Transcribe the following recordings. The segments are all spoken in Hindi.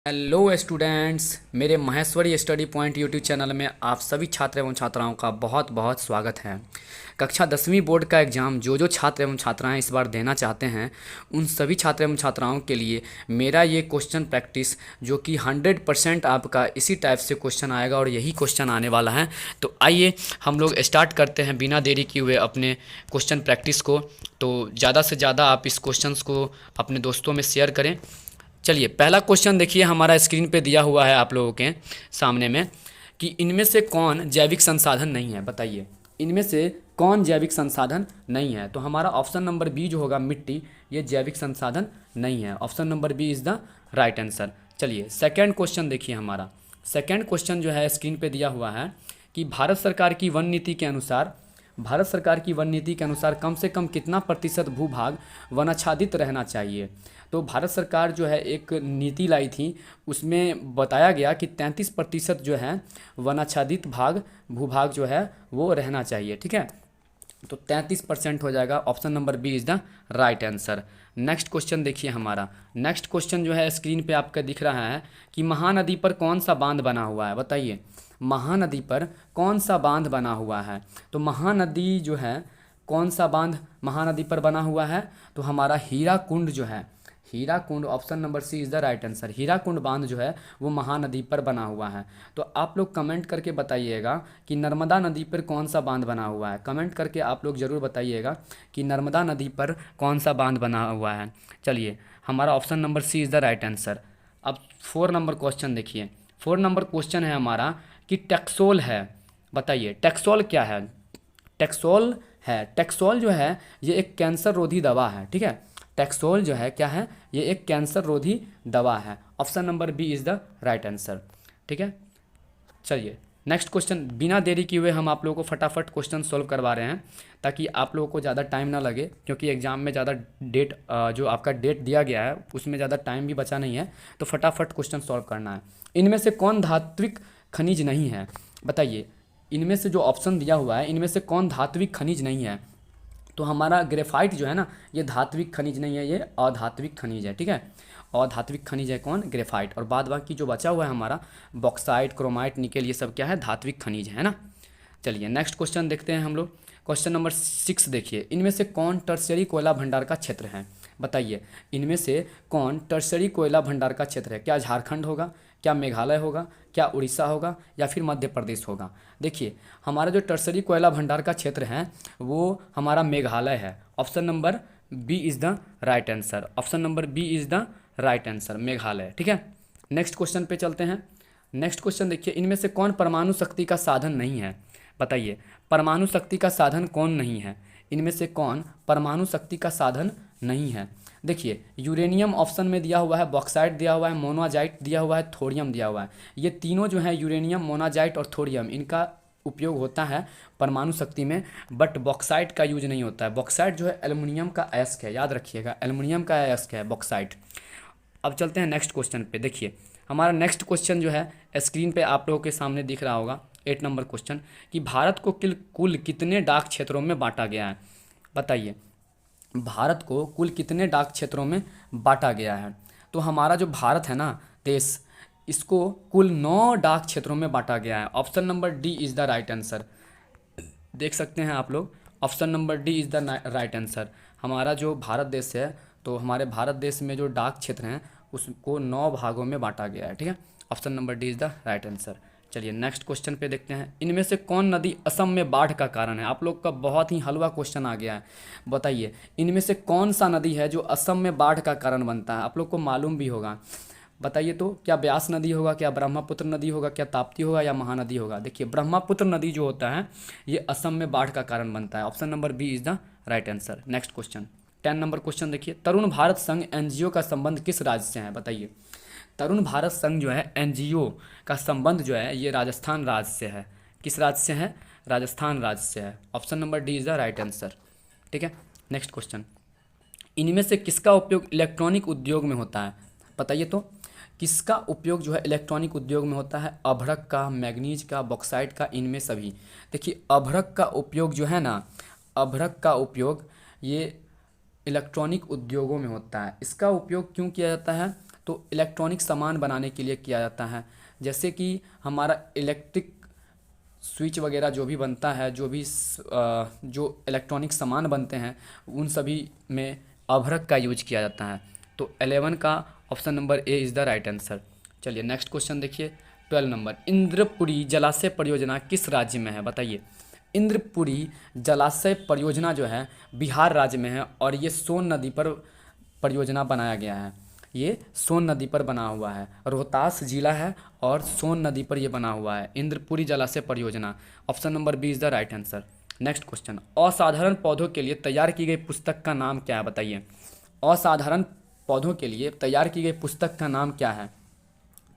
हेलो स्टूडेंट्स, मेरे Maheshwari study point YouTube channel में आप सभी छात्र एवं छात्राओं का बहुत बहुत स्वागत है। कक्षा 10वीं बोर्ड का एग्ज़ाम जो छात्र एवं छात्राएं इस बार देना चाहते हैं उन सभी छात्र एवं छात्राओं के लिए मेरा ये क्वेश्चन प्रैक्टिस जो कि 100% आपका इसी टाइप से क्वेश्चन आएगा और यही क्वेश्चन आने वाला है। तो आइए हम लोग स्टार्ट करते हैं बिना देरी किए हुए अपने क्वेश्चन प्रैक्टिस को। तो ज़्यादा से ज़्यादा आप इस क्वेश्चन को अपने दोस्तों में शेयर करें। चलिए, पहला क्वेश्चन देखिए, हमारा स्क्रीन पे दिया हुआ है आप लोगों के सामने में कि इनमें से कौन जैविक संसाधन नहीं है। बताइए, इनमें से कौन जैविक संसाधन नहीं है। तो हमारा ऑप्शन नंबर बी जो होगा मिट्टी, ये जैविक संसाधन नहीं है। Option number B is the right answer. चलिए, सेकेंड क्वेश्चन देखिए, हमारा सेकेंड क्वेश्चन जो है स्क्रीन पे दिया हुआ है कि भारत सरकार की वन नीति के अनुसार कम से कम कितना प्रतिशत भूभाग वनाच्छादित रहना चाहिए। तो भारत सरकार जो है एक नीति लाई थी, उसमें बताया गया कि 33% जो है वनाच्छादित भूभाग जो है वो रहना चाहिए। ठीक है, तो 33% हो जाएगा। Option number B is the right answer. Next question देखिए, हमारा नेक्स्ट क्वेश्चन जो है स्क्रीन पे आपका दिख रहा है कि महानदी पर कौन सा बांध बना हुआ है। बताइए, महानदी पर कौन सा बांध बना हुआ है। तो महानदी जो है, कौन सा बांध महानदी पर बना हुआ है। तो हमारा हीराकुंड जो है, Hirakud, option number C is the right answer. Hirakud बांध जो है वो महानदी पर बना हुआ है। तो आप लोग कमेंट करके बताइएगा कि नर्मदा नदी पर कौन सा बांध बना हुआ है। कमेंट करके आप लोग ज़रूर बताइएगा कि नर्मदा नदी पर कौन सा बांध बना हुआ है। चलिए, हमारा option number C is the right answer. अब 4 नंबर क्वेश्चन देखिए। 4 नंबर क्वेश्चन है हमारा कि टैक्सोल है। बताइए, टैक्सोल क्या है। टैक्सोल जो है ये एक कैंसर रोधी दवा है। ठीक है, टैक्सोल जो है क्या है, ये एक कैंसर रोधी दवा है। Option number B is the right answer. ठीक है, चलिए नेक्स्ट क्वेश्चन, बिना देरी किए हुए हम आप लोगों को फटाफट क्वेश्चन सॉल्व करवा रहे हैं ताकि आप लोगों को ज़्यादा टाइम ना लगे, क्योंकि एग्जाम में ज़्यादा जो आपका डेट दिया गया है उसमें ज़्यादा टाइम भी बचा नहीं है, तो फटाफट क्वेश्चन सॉल्व करना है। इनमें से कौन धात्विक खनिज नहीं है। बताइए, इनमें से जो ऑप्शन दिया हुआ है इनमें से कौन धात्विक खनिज नहीं है। तो हमारा ग्रेफाइट जो है ना, ये धात्विक खनिज नहीं है, ये अधात्विक खनिज है। ठीक है, अधात्विक खनिज है कौन, ग्रेफाइट। और बाद बाकी जो बचा हुआ है हमारा बॉक्साइट, क्रोमाइट, निकेल, ये सब क्या है, धात्विक खनिज है ना। चलिए नेक्स्ट क्वेश्चन देखते हैं हम लोग। क्वेश्चन नंबर 6 देखिए, इनमें से कौन टर्शियरी कोयला भंडार का क्षेत्र है। बताइए, इनमें से कौन टर्शियरी कोयला भंडार का क्षेत्र है। क्या झारखंड होगा, क्या मेघालय होगा, क्या उड़ीसा होगा, या फिर मध्य प्रदेश होगा। देखिए, हमारा जो टर्शरी कोयला भंडार का क्षेत्र है वो हमारा मेघालय है। Option number B is the right answer. Option number B is the right answer, Meghalaya. ठीक है, नेक्स्ट क्वेश्चन पे चलते हैं। नेक्स्ट क्वेश्चन देखिए, इनमें से कौन परमाणु शक्ति का साधन नहीं है। बताइए, परमाणु शक्ति का साधन कौन नहीं है। इनमें से कौन परमाणु शक्ति का साधन नहीं है। देखिए, यूरेनियम ऑप्शन में दिया हुआ है, बॉक्साइट दिया हुआ है, मोनाजाइट दिया हुआ है, थोरियम दिया हुआ है। ये तीनों जो है, यूरेनियम, मोनाजाइट और थोरियम, इनका उपयोग होता है परमाणु शक्ति में, बट बॉक्साइट का यूज नहीं होता है। बॉक्साइट जो है एल्युमिनियम का अयस्क है, याद रखिएगा, एल्युमिनियम का अयस्क है बॉक्साइट। अब चलते हैं नेक्स्ट क्वेश्चन पे। देखिए, हमारा नेक्स्ट क्वेश्चन जो है स्क्रीन पे आप लोगों के सामने दिख रहा होगा, 8 नंबर क्वेश्चन कि भारत को कुल कितने डाक क्षेत्रों में बांटा गया है। बताइए, भारत को कुल कितने डाक क्षेत्रों में बांटा गया है। तो हमारा जो भारत है ना देश, इसको कुल 9 डाक क्षेत्रों में बांटा गया है। Option number D is the right answer. देख सकते हैं आप लोग, option number D is the right answer. हमारा जो भारत देश है, तो हमारे भारत देश में जो डाक क्षेत्र हैं उसको 9 भागों में बांटा गया है। ठीक है, option number D is the right answer. चलिए नेक्स्ट क्वेश्चन पे देखते हैं, इनमें से कौन नदी असम में बाढ़ का कारण है। आप लोग का बहुत ही हलवा क्वेश्चन आ गया है। बताइए, इनमें से कौन सा नदी है जो असम में बाढ़ का कारण बनता है। आप लोग को मालूम भी होगा। बताइए, तो क्या ब्यास नदी होगा, क्या ब्रह्मपुत्र नदी होगा, क्या ताप्ती होगा, या महानदी होगा। देखिए, ब्रह्मपुत्र नदी जो होता है ये असम में बाढ़ का कारण बनता है। Option number B is the right answer. Next question, 10 नंबर क्वेश्चन देखिए, तरुण भारत संघ एनजीओ का संबंध किस राज्य से है। बताइए, तरुण भारत संघ जो है एनजीओ का संबंध जो है ये राजस्थान राज्य से है। किस राज्य से है, राजस्थान राज्य से है। Option number D is the right answer. ठीक है, नेक्स्ट क्वेश्चन, इनमें से किसका उपयोग इलेक्ट्रॉनिक उद्योग में होता है। बताइए, तो किसका उपयोग जो है इलेक्ट्रॉनिक उद्योग में होता है। अभ्रक का, मैग्नीज का, बॉक्साइट का, इनमें सभी। देखिए, अभ्रक का उपयोग जो है ना, अभ्रक का उपयोग ये इलेक्ट्रॉनिक उद्योगों में होता है। इसका उपयोग क्यों किया जाता है, तो इलेक्ट्रॉनिक सामान बनाने के लिए किया जाता है। जैसे कि हमारा इलेक्ट्रिक स्विच वगैरह जो भी बनता है, जो इलेक्ट्रॉनिक सामान बनते हैं उन सभी में अभ्रक का यूज किया जाता है। तो 11 का option number A is the right answer. चलिए नेक्स्ट क्वेश्चन देखिए 12 नंबर, इंद्रपुरी जलाशय परियोजना किस राज्य में है? बताइए। इंद्रपुरी जलाशय परियोजना जो है बिहार राज्य में है और ये सोन नदी पर परियोजना बनाया गया है। ये सोन नदी पर बना हुआ है, रोहतास जिला है और सोन नदी पर ये बना हुआ है इंद्रपुरी जलाशय परियोजना। Option number B is the right answer. Next question, असाधारण पौधों के लिए तैयार की गई पुस्तक का नाम क्या है? बताइए। असाधारण पौधों के लिए तैयार की गई पुस्तक का नाम क्या है?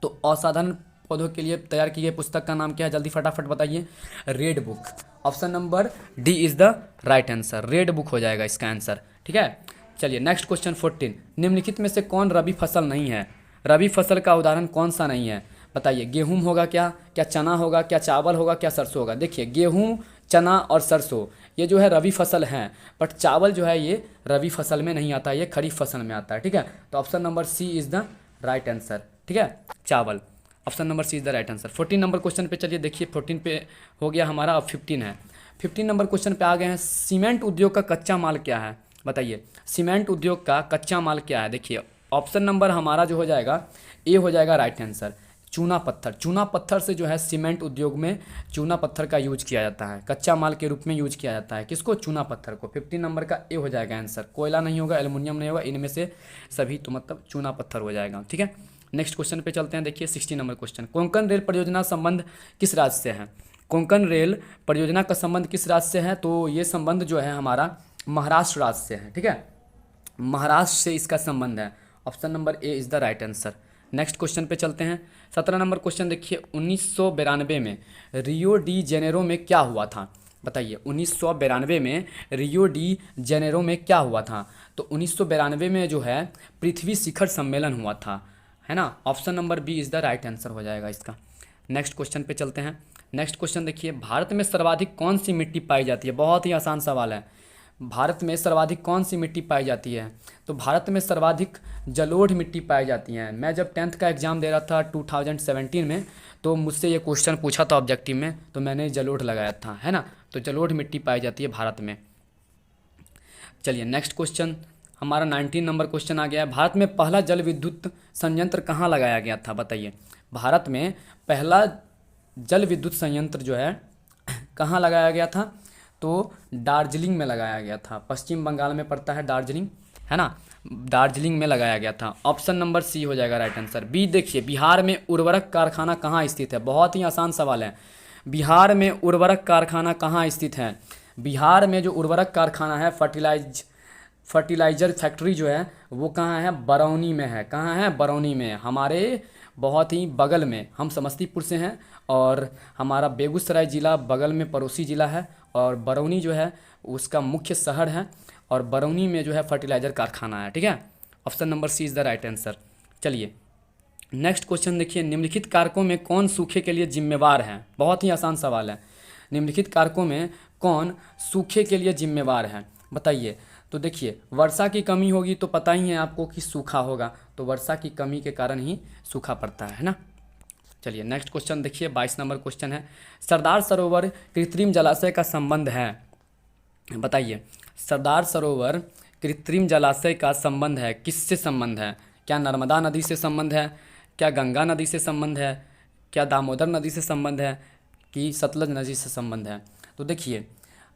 तो असाधारण पौधों के लिए तैयार की गई पुस्तक का नाम क्या है? जल्दी फटाफट बताइए। Red book. Option number D is the right answer. Red book हो जाएगा इसका आंसर। ठीक है, चलिए नेक्स्ट क्वेश्चन 14, निम्नलिखित में से कौन रबी फसल नहीं है? रबी फसल का उदाहरण कौन सा नहीं है? बताइए। गेहूं होगा क्या, क्या चना होगा, क्या चावल होगा, क्या सरसों होगा? देखिए गेहूं, चना और सरसों ये जो है रबी फसल हैं, बट चावल जो है ये रबी फसल में नहीं आता है, ये खरीफ फसल में आता है। ठीक है, तो option number C is the right answer. ठीक है, चावल। Option number C is the right answer. 14 नंबर क्वेश्चन पे चलिए देखिए, 14 पे हो गया हमारा, अब 15 है। 15 नंबर क्वेश्चन पे आ गए हैं, सीमेंट उद्योग का कच्चा माल क्या है? बताइए। सीमेंट उद्योग का कच्चा माल क्या है? देखिए ऑप्शन नंबर हमारा जो हो जाएगा ए हो जाएगा राइट आंसर। चूना पत्थर। चूना पत्थर से जो है सीमेंट उद्योग में चूना पत्थर का यूज किया जाता है, कच्चा माल के रूप में यूज किया जाता है। किसको? चूना पत्थर को। 15 नंबर का ए हो जाएगा आंसर। कोयला नहीं होगा, एल्युमिनियम नहीं होगा, इनमें से सभी तो मतलब चूना पत्थर हो जाएगा। ठीक है, नेक्स्ट क्वेश्चन पे चलते हैं। देखिए 16 नंबर क्वेश्चन, कोंकण रेल परियोजना संबंध किस राज्य से है? कोंकण रेल परियोजना का संबंध किस राज्य से है? तो ये संबंध जो है हमारा महाराष्ट्र राज्य से है। ठीक है, महाराष्ट्र से इसका संबंध है। Option number A is the right answer. Next question पे चलते हैं। 17 नंबर क्वेश्चन देखिए, 1992 में रियो डी जेनेरो में क्या हुआ था? बताइए। 1992 में रियो डी जेनेरो में क्या हुआ था? तो 1992 में जो है पृथ्वी शिखर सम्मेलन हुआ था, है ना। Option number B is the right answer हो जाएगा इसका। नेक्स्ट क्वेश्चन पे चलते हैं। नेक्स्ट क्वेश्चन देखिए, भारत में सर्वाधिक कौन सी मिट्टी पाई जाती है? बहुत ही आसान सवाल है। भारत में सर्वाधिक कौन सी मिट्टी पाई जाती है? तो भारत में सर्वाधिक जलोढ़ मिट्टी पाई जाती है। मैं जब 10th का एग्ज़ाम दे रहा था 2017 में, तो मुझसे ये क्वेश्चन पूछा था ऑब्जेक्टिव में, तो मैंने जलोढ़ लगाया था, है ना। तो जलोढ़ मिट्टी पाई जाती है भारत में। चलिए नेक्स्ट क्वेश्चन हमारा 19 नंबर क्वेश्चन आ गया है, भारत में पहला जल विद्युत संयंत्र कहाँ लगाया गया था? बताइए। भारत में पहला जल विद्युत संयंत्र जो है कहाँ लगाया गया था? तो दार्जिलिंग में लगाया गया था। पश्चिम बंगाल में पड़ता है दार्जिलिंग, है ना। दार्जिलिंग में लगाया गया था। ऑप्शन नंबर सी हो जाएगा राइट आंसर। बी देखिए, बिहार में उर्वरक कारखाना कहाँ स्थित है? बहुत ही आसान सवाल है। बिहार में उर्वरक कारखाना कहाँ स्थित है? बिहार में जो उर्वरक कारखाना है, फर्टिलाइजर फैक्ट्री जो है वो कहाँ है? बरौनी में है। कहाँ है? बरौनी में। हमारे बहुत ही बगल में, हम समस्तीपुर से हैं और हमारा बेगूसराय ज़िला बगल में पड़ोसी ज़िला है, और बरौनी जो है उसका मुख्य शहर है, और बरौनी में जो है फर्टिलाइजर कारखाना है। ठीक है, option number C is the right answer. चलिए नेक्स्ट क्वेश्चन देखिए, निम्नलिखित कारकों में कौन सूखे के लिए जिम्मेवार है? बहुत ही आसान सवाल है। निम्नलिखित कारकों में कौन सूखे के लिए जिम्मेवार है? बताइए। तो देखिए, वर्षा की कमी होगी तो पता ही है आपको कि सूखा होगा, तो वर्षा की कमी के कारण ही सूखा पड़ता है ना। चलिए नेक्स्ट क्वेश्चन देखिए, 22 नंबर क्वेश्चन है, सरदार सरोवर कृत्रिम जलाशय का संबंध है? बताइए। सरदार सरोवर कृत्रिम जलाशय का संबंध है, किससे संबंध है? क्या नर्मदा नदी से संबंध है? क्या गंगा नदी से संबंध है? क्या दामोदर नदी से संबंध है? कि सतलज नदी से संबंध है? तो देखिए,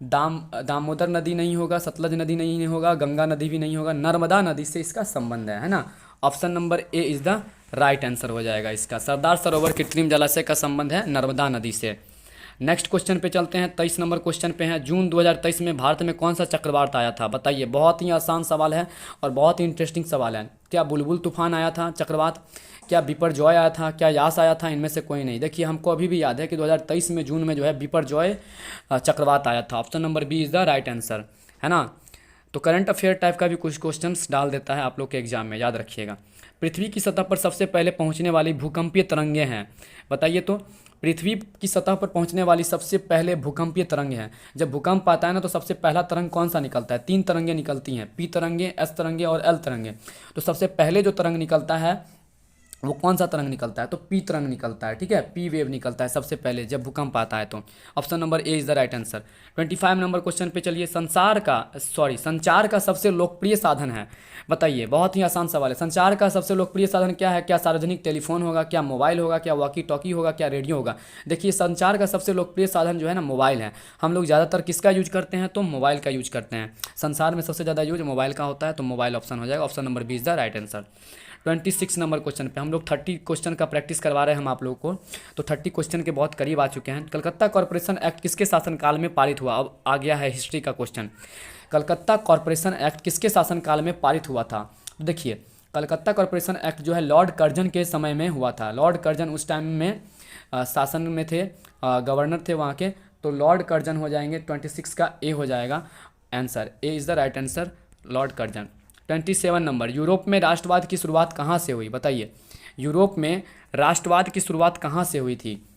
दामोदर नदी नहीं होगा, सतलज नदी नहीं होगा, गंगा नदी भी नहीं होगा, नर्मदा नदी से इसका संबंध है ना। Option number A is the right answer हो जाएगा इसका। सरदार सरोवर कृत्रिम जलाशय का संबंध है नर्मदा नदी से। नेक्स्ट क्वेश्चन पे चलते हैं। 23 नंबर क्वेश्चन पे है, जून 2023 में भारत में कौन सा चक्रवात आया था? बताइए। बहुत ही आसान सवाल है और बहुत ही इंटरेस्टिंग सवाल है। क्या बुलबुल तूफान आया था चक्रवात? क्या बिपरजॉय आया था? क्या यास आया था? इनमें से कोई नहीं। देखिए, हमको अभी भी याद है कि 2023 में जून में जो है बिपरजॉय चक्रवात आया था। Option number B is the right answer, है ना। तो करंट अफेयर टाइप का भी कुछ क्वेश्चंस डाल देता है आप लोग के एग्जाम में, याद रखिएगा। पृथ्वी की सतह पर सबसे पहले पहुंचने वाली भूकंपीय तरंगें हैं? बताइए। तो पृथ्वी की सतह पर पहुंचने वाली सबसे पहले भूकंपीय तरंग हैं। जब भूकंप आता है ना, तो सबसे पहला तरंग कौन सा निकलता है? 3 तरंगें निकलती हैं, पी तरंगे, एस तरंगे और एल तरंगे। तो सबसे पहले जो तरंग निकलता है वो कौन सा तरंग निकलता है, तो पी तरंग निकलता है, ठीक है, पी वेव निकलता है सबसे पहले जब भूकंप आता है। तो option number A is the right answer. 25 number question पे चलिए। संचार का सबसे लोकप्रिय साधन है, बताइए, बहुत ही आसान सवाल है। संचार का सबसे लोकप्रिय साधन क्या है? क्या सार्वजनिक टेलीफोन होगा, क्या मोबाइल होगा, क्या वॉकी टॉकी होगा, क्या रेडियो होगा? देखिए, संचार का सबसे लोकप्रिय साधन जो है ना मोबाइल है। हम लोग ज़्यादातर किसका यूज करते हैं, तो मोबाइल का यूज करते हैं। संसार में सबसे ज़्यादा यूज मोबाइल का होता है, तो मोबाइल ऑप्शन हो जाएगा। Option number B is the right answer. 26 नंबर क्वेश्चन पे हम लोग 30 क्वेश्चन का प्रैक्टिस करवा रहे हैं हम आप लोगों को, तो 30 क्वेश्चन के बहुत करीब आ चुके हैं। कलकत्ता कॉरपोरेशन एक्ट किसके शासनकाल में पारित हुआ? अब आ गया है हिस्ट्री का क्वेश्चन। कलकत्ता कॉरपोरेशन एक्ट किसके शासनकाल में पारित हुआ था? तो देखिए, कलकत्ता कॉरपोरेशन एक्ट जो है लॉर्ड कर्जन के समय में हुआ था। लॉर्ड कर्जन उस टाइम में शासन में थे, गवर्नर थे वहाँ के, तो लॉर्ड कर्जन हो जाएंगे। 26 का ए हो जाएगा answer. A is the right answer, Lord Curzon. 27 number, Europe में राष्ट्रवाद की शुरुआत कहाँ से हुई? बताइए, यूरोप में राष्ट्रवाद की शुरुआत कहाँ से हुई थी?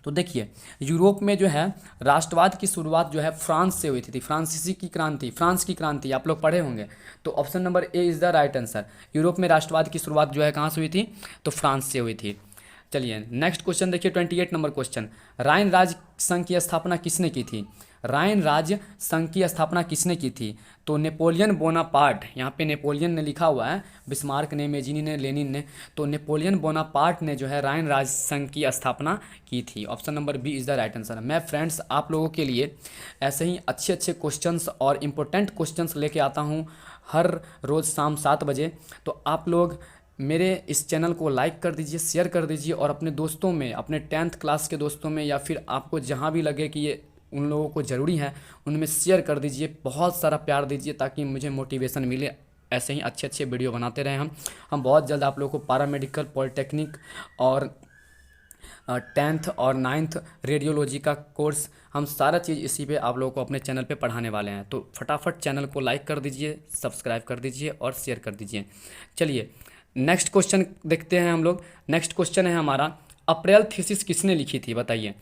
तो देखिए, यूरोप में जो है राष्ट्रवाद की शुरुआत जो है फ्रांस से हुई थी। फ्रांसीसी की क्रांति, फ्रांस की क्रांति आप लोग पढ़े होंगे, तो option number A is the right answer. Europe में राष्ट्रवाद की शुरुआत जो है कहाँ से हुई थी? तो फ्रांस से हुई थी। चलिए नेक्स्ट क्वेश्चन देखिए, 28 नंबर क्वेश्चन। राइन राज्य संघ की स्थापना किसने की थी? राइन राज्य संघ की स्थापना किसने की थी? तो नेपोलियन बोनापार्ट, यहाँ पे नेपोलियन ने लिखा हुआ है, बिस्मार्क ने, मेजिनी ने, लेनिन ने, तो नेपोलियन बोनापार्ट ने जो है राइन राज्य संघ की स्थापना की थी। Option number B is the right answer. मैं फ्रेंड्स आप लोगों के लिए ऐसे ही अच्छे अच्छे क्वेश्चंस और इम्पोर्टेंट क्वेश्चंस लेके आता हूँ हर रोज़ शाम 7 बजे। तो आप लोग मेरे इस चैनल को लाइक कर दीजिए, शेयर कर दीजिए, और अपने दोस्तों में, अपने 10th क्लास के दोस्तों में, या फिर आपको जहाँ भी लगे कि ये उन लोगों को ज़रूरी है, उनमें शेयर कर दीजिए। बहुत सारा प्यार दीजिए ताकि मुझे मोटिवेशन मिले। ऐसे ही अच्छे अच्छे वीडियो बनाते रहें हम बहुत जल्द आप लोगों को पैरामेडिकल, पॉलिटेक्निक और 10th और 9th रेडियोलॉजी का कोर्स, हम सारा चीज़ इसी पे आप लोगों को अपने चैनल पे पढ़ाने वाले हैं। तो फटाफट चैनल को लाइक कर दीजिए, सब्सक्राइब कर दीजिए और शेयर कर दीजिए। चलिए नेक्स्ट क्वेश्चन देखते हैं हम लोग। नेक्स्ट क्वेश्चन है हमारा, अप्रैल थीसिस किसने लिखी थी? बताइए,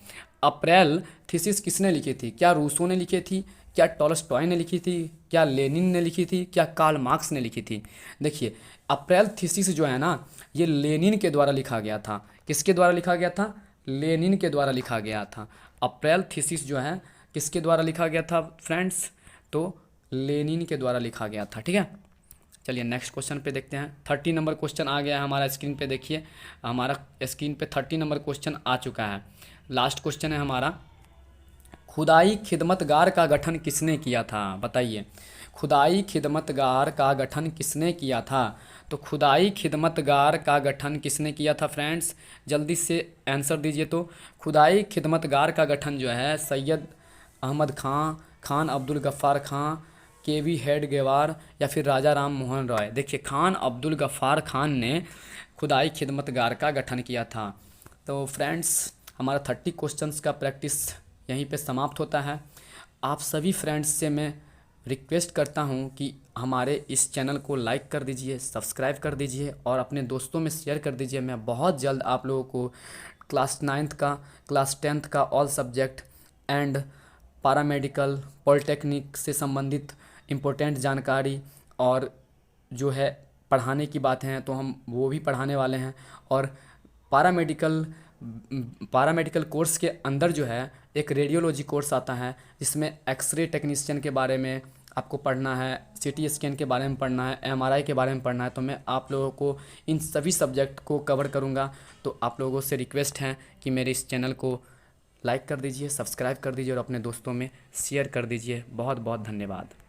अप्रैल थीसिस किसने लिखी थी? क्या रूसो ने लिखी थी, क्या टॉलस्टॉय ने लिखी थी, क्या लेनिन ने लिखी थी, क्या कार्ल मार्क्स ने लिखी थी? देखिए, अप्रैल थीसिस जो है ना, ये लेनिन के द्वारा लिखा गया था। किसके द्वारा लिखा गया था? लेनिन के द्वारा लिखा गया था। अप्रैल थीसिस जो है किसके द्वारा लिखा गया था फ्रेंड्स? तो लेनिन के द्वारा लिखा गया था, ठीक है। चलिए नेक्स्ट क्वेश्चन पे देखते हैं। 30 नंबर क्वेश्चन आ गया है हमारा स्क्रीन पे। देखिए, हमारा स्क्रीन पे 30 नंबर क्वेश्चन आ चुका है। लास्ट क्वेश्चन है हमारा, खुदाई खिदमतगार का गठन किसने किया था? बताइए, खुदाई खिदमतगार का गठन किसने किया था? तो खुदाई खिदमतगार का गठन किसने किया था फ्रेंड्स? जल्दी से आंसर दीजिए। तो खुदाई खिदमतगार का गठन जो है सैयद अहमद खां, खान अब्दुल गफ़्फ़ार खां, केवी हेडगेवार, या फिर राजा राम मोहन रॉय। देखिए, खान अब्दुल गफ़्फ़ार खान ने खुदाई खिदमतगार का गठन किया था। तो फ्रेंड्स, हमारा 30 क्वेश्चंस का प्रैक्टिस यहीं पे समाप्त होता है। आप सभी फ्रेंड्स से मैं रिक्वेस्ट करता हूं कि हमारे इस चैनल को लाइक कर दीजिए, सब्सक्राइब कर दीजिए और अपने दोस्तों में शेयर कर दीजिए। मैं बहुत जल्द आप लोगों को क्लास 9th का, क्लास 10th का all subject and paramedical, polytechnic से संबंधित इम्पोर्टेंट जानकारी और जो है पढ़ाने की बातें हैं तो हम वो भी पढ़ाने वाले हैं। और पैरामेडिकल कोर्स के अंदर जो है एक रेडियोलॉजी कोर्स आता है, जिसमें एक्सरे टेक्नीशियन के बारे में आपको पढ़ना है, सीटी स्कैन के बारे में पढ़ना है, एमआरआई के बारे में पढ़ना है। तो मैं आप लोगों को इन सभी सब्जेक्ट को कवर करूँगा। तो आप लोगों से रिक्वेस्ट है कि मेरे इस चैनल को लाइक कर दीजिए, सब्सक्राइब कर दीजिए और अपने दोस्तों में शेयर कर दीजिए। बहुत बहुत धन्यवाद।